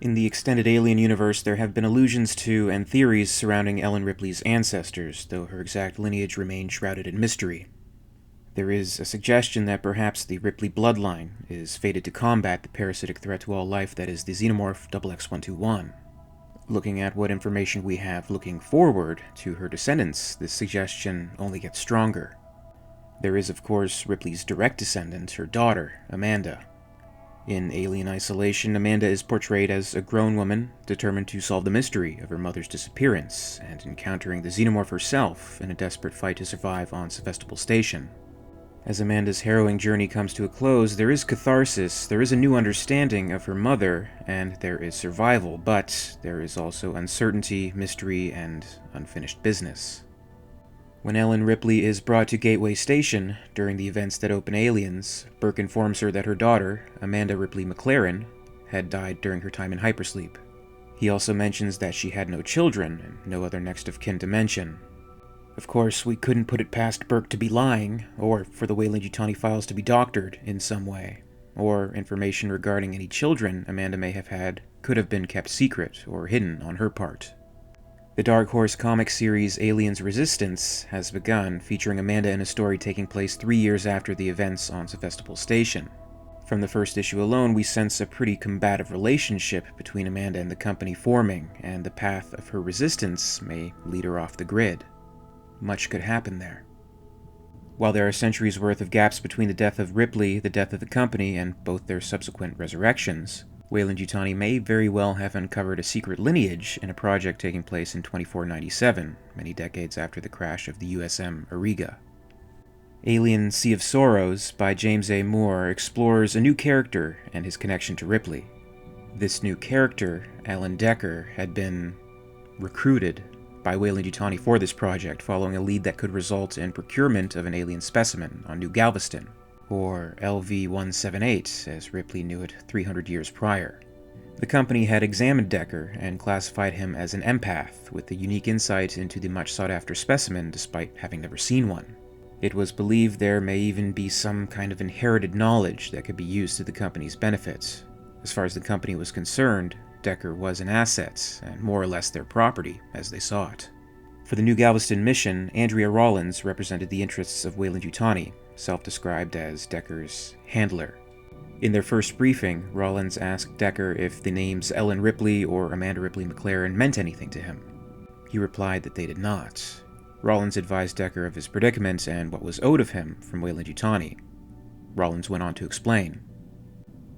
In the extended Alien universe, there have been allusions to and theories surrounding Ellen Ripley's ancestors, though her exact lineage remains shrouded in mystery. There is a suggestion that perhaps the Ripley bloodline is fated to combat the parasitic threat to all life that is the xenomorph XX121. Looking at what information we have looking forward to her descendants, this suggestion only gets stronger. There is, of course, Ripley's direct descendant, her daughter, Amanda. In Alien Isolation, Amanda is portrayed as a grown woman determined to solve the mystery of her mother's disappearance and encountering the xenomorph herself in a desperate fight to survive on Sevastopol Station. As Amanda's harrowing journey comes to a close, there is catharsis, there is a new understanding of her mother, and there is survival, but there is also uncertainty, mystery, and unfinished business. When Ellen Ripley is brought to Gateway Station during the events that open Aliens, Burke informs her that her daughter, Amanda Ripley McLaren, had died during her time in hypersleep. He also mentions that she had no children and no other next of kin to mention. Of course, we couldn't put it past Burke to be lying, or for the WEYLAND-YUTANI files to be doctored in some way, or information regarding any children Amanda may have had could have been kept secret or hidden on her part. The Dark Horse comic series Aliens Resistance has begun, featuring Amanda in a story taking place 3 years after the events on Sevastopol Station. From the first issue alone, we sense a pretty combative relationship between Amanda and the company forming, and the path of her resistance may lead her off the grid. Much could happen there. While there are centuries worth of gaps between the death of Ripley, the death of the company, and both their subsequent resurrections, WEYLAND-YUTANI may very well have uncovered a secret lineage in a project taking place in 2497, many decades after the crash of the USM Auriga. Alien Sea of Sorrows by James A. Moore explores a new character and his connection to Ripley. This new character, Alan Decker, had been recruited by WEYLAND-YUTANI for this project, following a lead that could result in procurement of an alien specimen on New Galveston, or LV-178, as Ripley knew it 300 years prior. The company had examined Decker and classified him as an empath, with a unique insight into the much sought-after specimen despite having never seen one. It was believed there may even be some kind of inherited knowledge that could be used to the company's benefit. As far as the company was concerned, Decker was an asset, and more or less their property, as they saw it. For the New Galveston mission, Andrea Rawlins represented the interests of WEYLAND-YUTANI, self-described as Decker's handler. In their first briefing, Rawlins asked Decker if the names Ellen Ripley or Amanda Ripley McLaren meant anything to him. He replied that they did not. Rawlins advised Decker of his predicament and what was owed of him from WEYLAND-YUTANI. Rawlins went on to explain.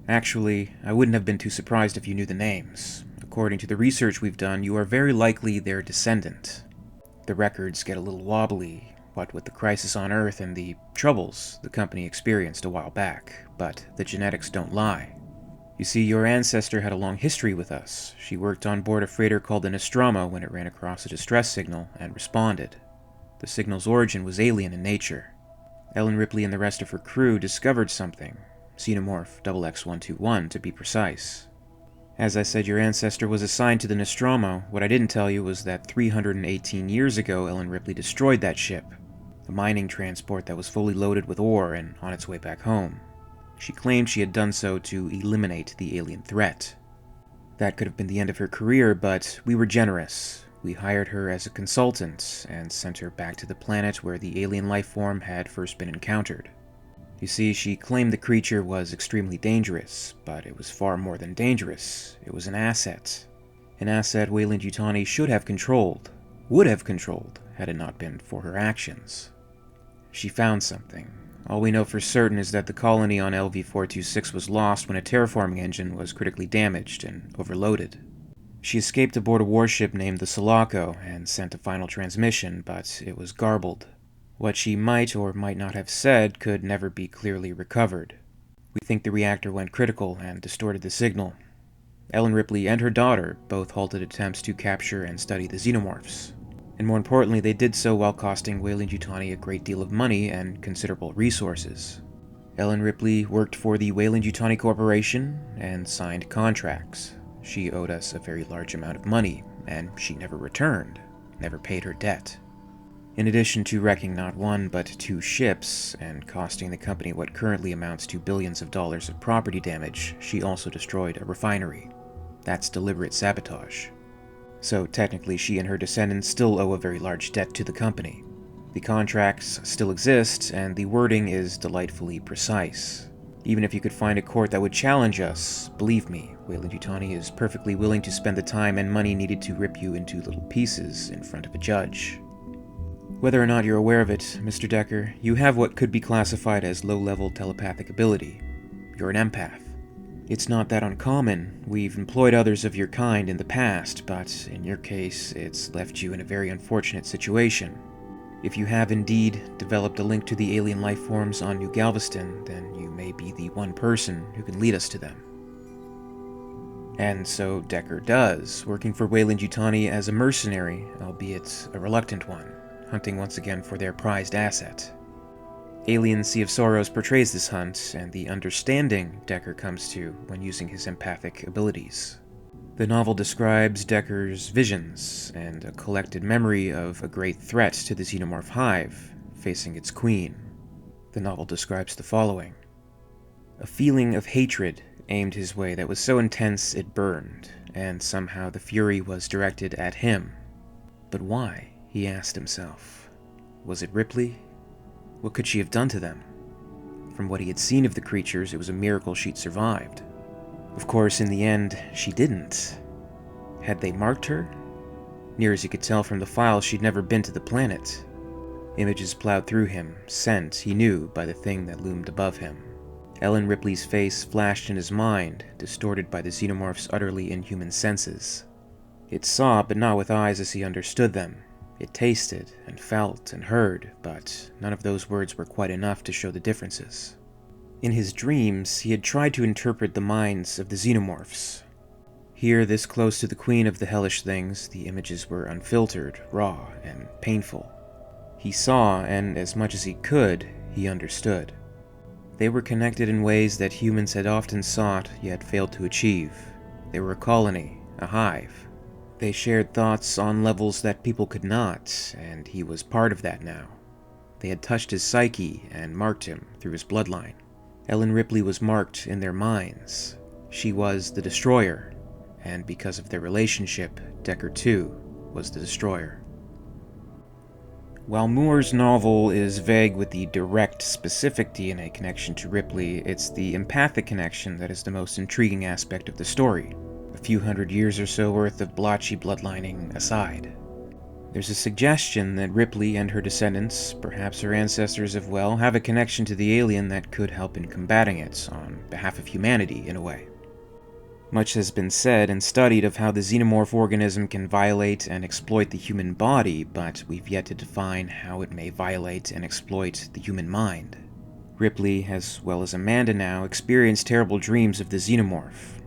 Actually, I wouldn't have been too surprised if you knew the names. According to the research we've done, you are very likely their descendant. The records get a little wobbly, what with the crisis on Earth and the troubles the company experienced a while back, but the genetics don't lie. You see, your ancestor had a long history with us. She worked on board a freighter called the Nostromo when it ran across a distress signal and responded. The signal's origin was alien in nature. Ellen Ripley and the rest of her crew discovered something. Xenomorph XX121, to be precise. As I said, your ancestor was assigned to the Nostromo. What I didn't tell you was that 318 years ago, Ellen Ripley destroyed that ship, a mining transport that was fully loaded with ore and on its way back home. She claimed she had done so to eliminate the alien threat. That could have been the end of her career, but we were generous. We hired her as a consultant and sent her back to the planet where the alien life form had first been encountered. You see, she claimed the creature was extremely dangerous, but it was far more than dangerous. It was an asset. An asset WEYLAND-YUTANI should have controlled, would have controlled, had it not been for her actions. She found something. All we know for certain is that the colony on LV-426 was lost when a terraforming engine was critically damaged and overloaded. She escaped aboard a warship named the Sulaco and sent a final transmission, but it was garbled. What she might or might not have said could never be clearly recovered. We think the reactor went critical and distorted the signal. Ellen Ripley and her daughter both halted attempts to capture and study the xenomorphs. And more importantly, they did so while costing WEYLAND-YUTANI a great deal of money and considerable resources. Ellen Ripley worked for the WEYLAND-YUTANI Corporation and signed contracts. She owed us a very large amount of money, and she never returned, never paid her debt. In addition to wrecking not one but 2 ships, and costing the company what currently amounts to billions of dollars of property damage, she also destroyed a refinery. That's deliberate sabotage. So technically she and her descendants still owe a very large debt to the company. The contracts still exist, and the wording is delightfully precise. Even if you could find a court that would challenge us, believe me, YUTANI is perfectly willing to spend the time and money needed to rip you into little pieces in front of a judge. Whether or not you're aware of it, Mr. Decker, you have what could be classified as low-level telepathic ability. You're an empath. It's not that uncommon. We've employed others of your kind in the past, but in your case, it's left you in a very unfortunate situation. If you have indeed developed a link to the alien life forms on New Galveston, then you may be the one person who can lead us to them. And so Decker does, working for YUTANI as a mercenary, albeit a reluctant one, hunting once again for their prized asset. Alien Sea of Sorrows portrays this hunt and the understanding Decker comes to when using his empathic abilities. The novel describes Decker's visions and a collected memory of a great threat to the xenomorph Hive, facing its queen. The novel describes the following. A feeling of hatred aimed his way that was so intense it burned, and somehow the fury was directed at him. But why? He asked himself. Was it Ripley? What could she have done to them? From what he had seen of the creatures, it was a miracle she'd survived. Of course, in the end, she didn't. Had they marked her? Near as he could tell from the files, she'd never been to the planet. Images plowed through him, sent, he knew, by the thing that loomed above him. Ellen Ripley's face flashed in his mind, distorted by the xenomorph's utterly inhuman senses. It saw, but not with eyes as he understood them. It tasted, and felt, and heard, but none of those words were quite enough to show the differences. In his dreams, he had tried to interpret the minds of the xenomorphs. Here, this close to the queen of the hellish things, the images were unfiltered, raw, and painful. He saw, and as much as he could, he understood. They were connected in ways that humans had often sought, yet failed to achieve. They were a colony, a hive. They shared thoughts on levels that people could not, and he was part of that now. They had touched his psyche and marked him through his bloodline. Ellen Ripley was marked in their minds. She was the destroyer, and because of their relationship, Decker too was the destroyer. While Moore's novel is vague with the direct, specific DNA connection to Ripley, it's the empathic connection that is the most intriguing aspect of the story, a few hundred years or so worth of blotchy bloodlining aside. There's a suggestion that Ripley and her descendants, perhaps her ancestors as well, have a connection to the alien that could help in combating it on behalf of humanity, in a way. Much has been said and studied of how the xenomorph organism can violate and exploit the human body, but we've yet to define how it may violate and exploit the human mind. Ripley, as well as Amanda now, experienced terrible dreams of the xenomorph.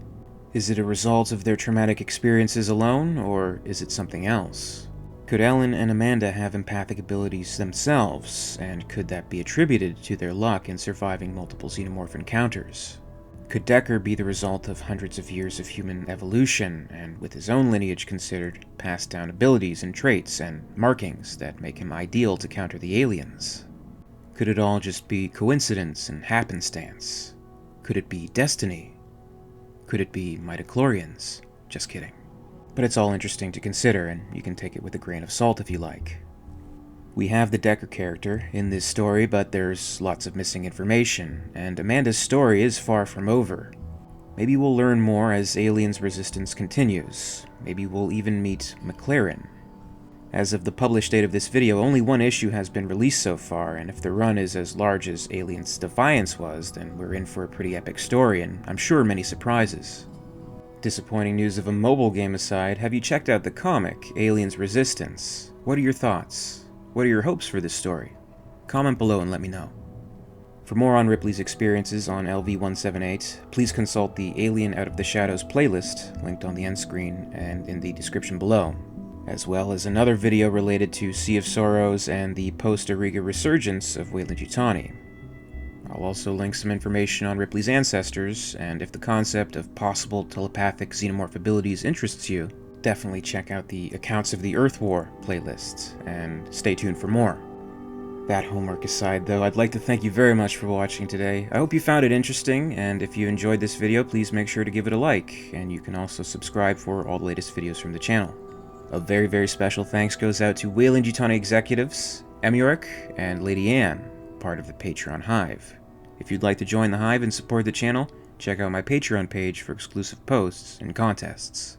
Is it a result of their traumatic experiences alone, or is it something else? Could Ellen and Amanda have empathic abilities themselves, and could that be attributed to their luck in surviving multiple xenomorph encounters? Could Decker be the result of hundreds of years of human evolution, and with his own lineage considered, passed down abilities and traits and markings that make him ideal to counter the aliens? Could it all just be coincidence and happenstance? Could it be destiny? Could it be midichlorians? Just kidding. But it's all interesting to consider, and you can take it with a grain of salt if you like. We have the Decker character in this story, but there's lots of missing information, and Amanda's story is far from over. Maybe we'll learn more as Aliens Resistance continues. Maybe we'll even meet McLaren. As of the published date of this video, only one issue has been released so far, and if the run is as large as Aliens Defiance was, then we're in for a pretty epic story, and I'm sure many surprises. Disappointing news of a mobile game aside, have you checked out the comic, Aliens Resistance? What are your thoughts? What are your hopes for this story? Comment below and let me know. For more on Ripley's experiences on LV-178, please consult the Alien Out of the Shadows playlist, linked on the end screen and in the description below, as well as another video related to Sea of Sorrows and the post-Auriga resurgence of YUTANI. I'll also link some information on Ripley's ancestors, and if the concept of possible telepathic xenomorph abilities interests you, definitely check out the Accounts of the Earth War playlist, and stay tuned for more. That homework aside, though, I'd like to thank you very much for watching today. I hope you found it interesting, and if you enjoyed this video, please make sure to give it a like, and you can also subscribe for all the latest videos from the channel. A very, very special thanks goes out to WEYLAND YUTANI executives, EmYarUk, and Lady Anne, part of the Patreon Hive. If you'd like to join the Hive and support the channel, check out my Patreon page for exclusive posts and contests.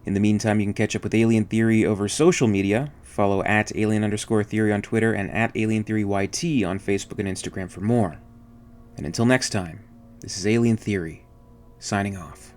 In the meantime, you can catch up with Alien Theory over social media. Follow @alien_theory on Twitter and @alientheoryyt on Facebook and Instagram for more. And until next time, this is Alien Theory, signing off.